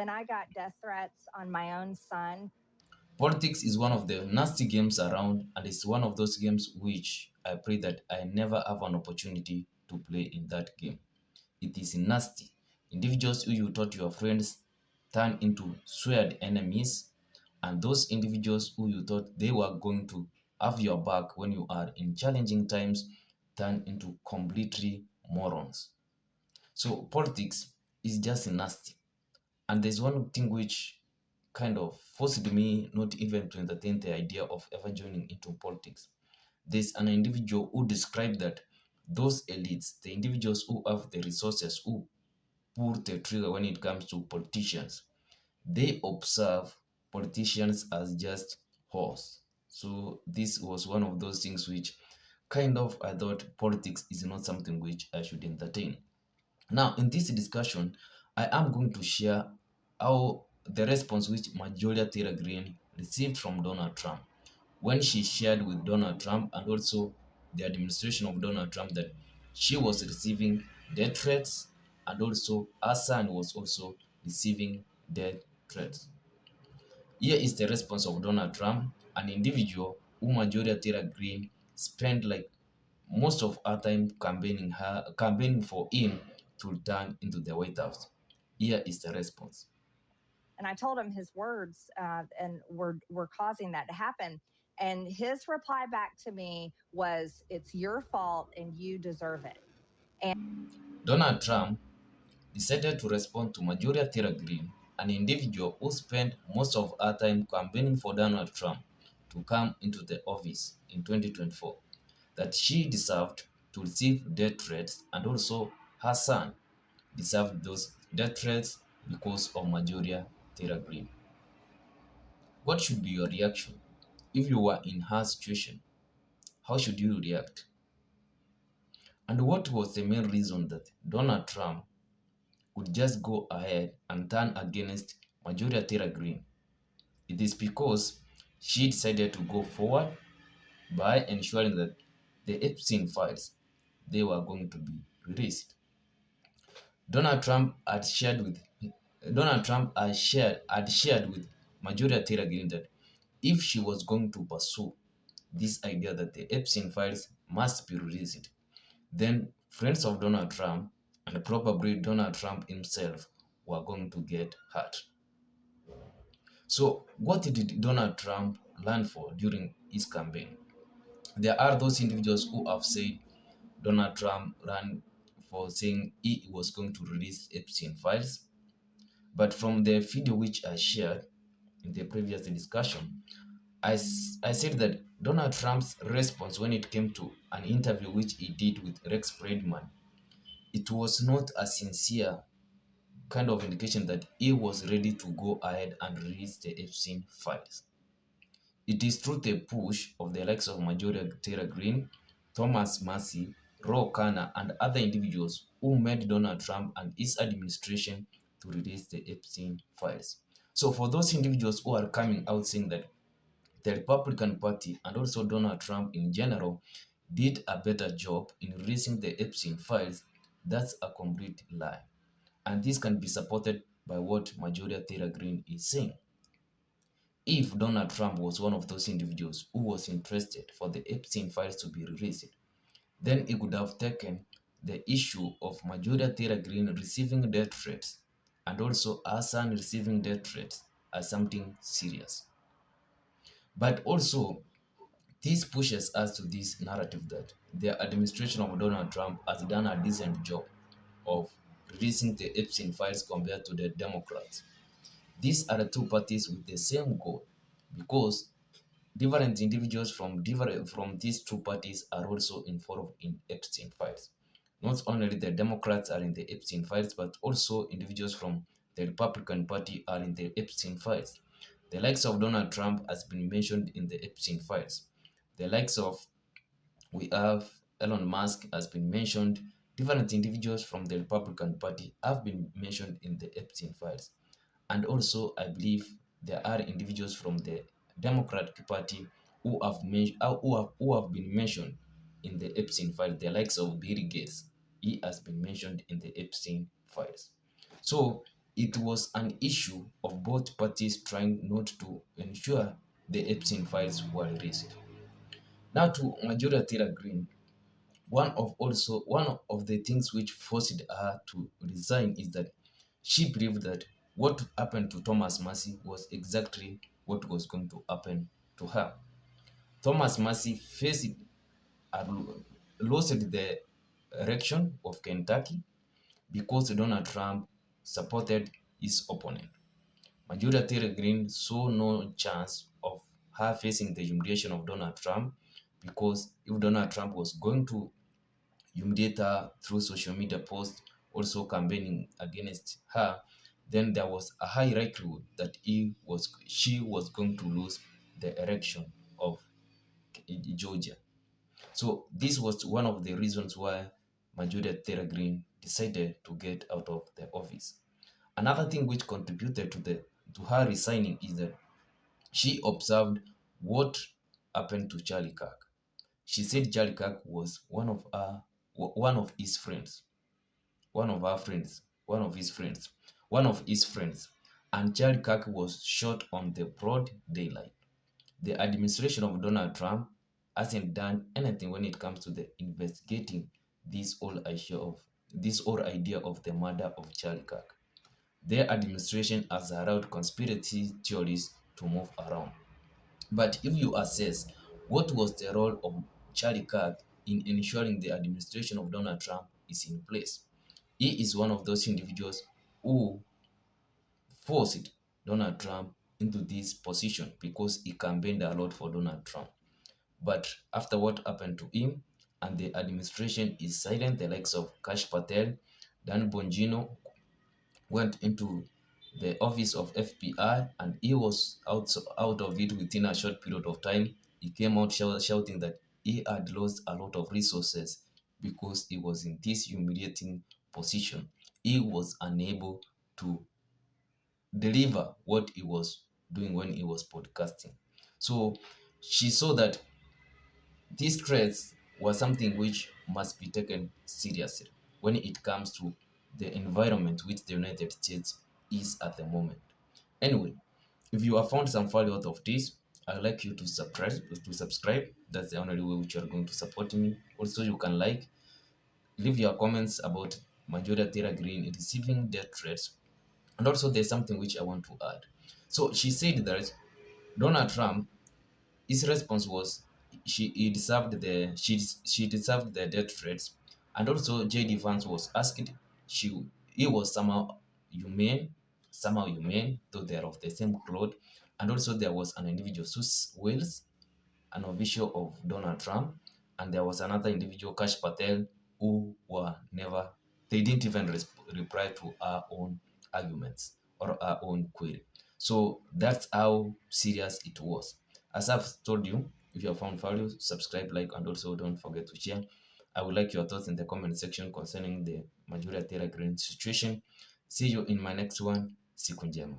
when I got death threats on my own son. Politics is one of the nasty games around, and it's one of those games which I pray that I never have an opportunity to play in that game. It is nasty. Individuals who you thought your friends turn into sweared enemies, and those individuals who you thought they were going to have your back when you are in challenging times turn into completely morons. So politics is just nasty. And there's one thing which kind of forced me not even to entertain the idea of ever joining into politics. There's an individual who described that those elites, the individuals who have the resources, who pull the trigger when it comes to politicians, they observe politicians as just horse. So this was one of those things which kind of I thought politics is not something which I should entertain. Now, in this discussion, I am going to share how the response which Majorie Taylor Greene received from Donald Trump when she shared with Donald Trump and also the administration of Donald Trump that she was receiving death threats and also her son was also receiving death threats. Here is the response of Donald Trump, an individual who Majorie Taylor Greene spent like most of her time campaigning for him to return into the White House. Here is the response. And I told him his words and were causing that to happen. And his reply back to me was, "It's your fault and you deserve it." Donald Trump decided to respond to Majorie Taylor Greene, an individual who spent most of her time campaigning for Donald Trump to come into the office in 2024, that she deserved to receive death threats and also her son deserved those death threats because of Majorie Taylor Greene. What should be your reaction? If you were in her situation, how should you react? And what was the main reason that Donald Trump would just go ahead and turn against Majorie Taylor Greene? It is because she decided to go forward by ensuring that the Epstein files they were going to be released. Donald Trump had shared with Donald Trump had shared with Majorie Taylor Greene that if she was going to pursue this idea that the Epstein files must be released, then friends of Donald Trump and probably Donald Trump himself were going to get hurt. So, what did Donald Trump learn for during his campaign? There are those individuals who have said Donald Trump ran for saying he was going to release Epstein files. But from the video which I shared in the previous discussion, I said that Donald Trump's response when it came to an interview which he did with Rex Friedman, it was not a sincere kind of indication that he was ready to go ahead and release the Epstein files. It is through the push of the likes of Majorie Taylor Greene, Thomas Massey, Ro Khanna, and other individuals who made Donald Trump and his administration to release the Epstein files. So for those individuals who are coming out saying that the Republican Party and also Donald Trump in general did a better job in releasing the Epstein files, that's a complete lie. And this can be supported by what Majorie Taylor Greene is saying. If Donald Trump was one of those individuals who was interested for the Epstein files to be released, then he could have taken the issue of Majorie Taylor Greene receiving death threats and also her son receiving death threats as something serious. But also, this pushes us to this narrative that the administration of Donald Trump has done a decent job of releasing the Epstein files compared to the Democrats. These are the two parties with the same goal because different individuals from these two parties are also involved in Epstein files. Not only the Democrats are in the Epstein files, but also individuals from the Republican Party are in the Epstein files. The likes of Donald Trump has been mentioned in the Epstein files. The likes of we have Elon Musk has been mentioned. Different individuals from the Republican Party have been mentioned in the Epstein files. And also, I believe there are individuals from the Democratic Party who have been mentioned in the Epstein files. The likes of Bill Gates, he has been mentioned in the Epstein files. So it was an issue of both parties trying not to ensure the Epstein files were released. Now to Majorie Taylor Greene, one of the things which forced her to resign is that she believed that what happened to Thomas Massey was exactly what was going to happen to her. Thomas Massey lost the election of Kentucky because Donald Trump supported his opponent. Majorie Taylor Greene saw no chance of her facing the humiliation of Donald Trump because if Donald Trump was going to humiliate her through social media posts, also campaigning against her, then there was a high likelihood that she was going to lose the election of Georgia. So this was one of the reasons why Majorie Taylor Greene decided to get out of the office. Another thing which contributed to her resigning is that she observed what happened to Charlie Kirk. She said Charlie Kirk was one of his friends, one of her friends, one of his friends, and Charlie Kirk was shot on the broad daylight. The administration of Donald Trump hasn't done anything when it comes to the investigating this whole idea of the murder of Charlie Kirk. Their administration has allowed conspiracy theories to move around. But if you assess what was the role of Charlie Kirk in ensuring the administration of Donald Trump is in place, he is one of those individuals who forced Donald Trump into this position because he campaigned a lot for Donald Trump. But after what happened to him and the administration is silent, the likes of Kash Patel, Dan Bongino went into the office of FBI and he was out of it within a short period of time. He came out shouting that he had lost a lot of resources because he was in this humiliating position. He was unable to deliver what he was doing when he was podcasting. So she saw that these threats were something which must be taken seriously when it comes to the environment which the United States is at the moment. Anyway, if you have found some value out of this, I'd like you to subscribe. That's the only way which you are going to support me. Also, you can leave your comments about Majorie Taylor Greene receiving death threats. And also, there's something which I want to add. So she said that Donald Trump, his response was she deserved the death threats, and also JD Vance was asked he was somehow humane, though they are of the same cloth, and also there was an individual Sus Wells, an official of Donald Trump, and there was another individual, Kash Patel, who were never, they didn't even reply to our own arguments or our own query. So that's how serious it was. As I've told you, if you have found value, subscribe, like, and also don't forget to share. I would like your thoughts in the comment section concerning the Majorie Taylor Greene situation. See you in my next one. Siku njema.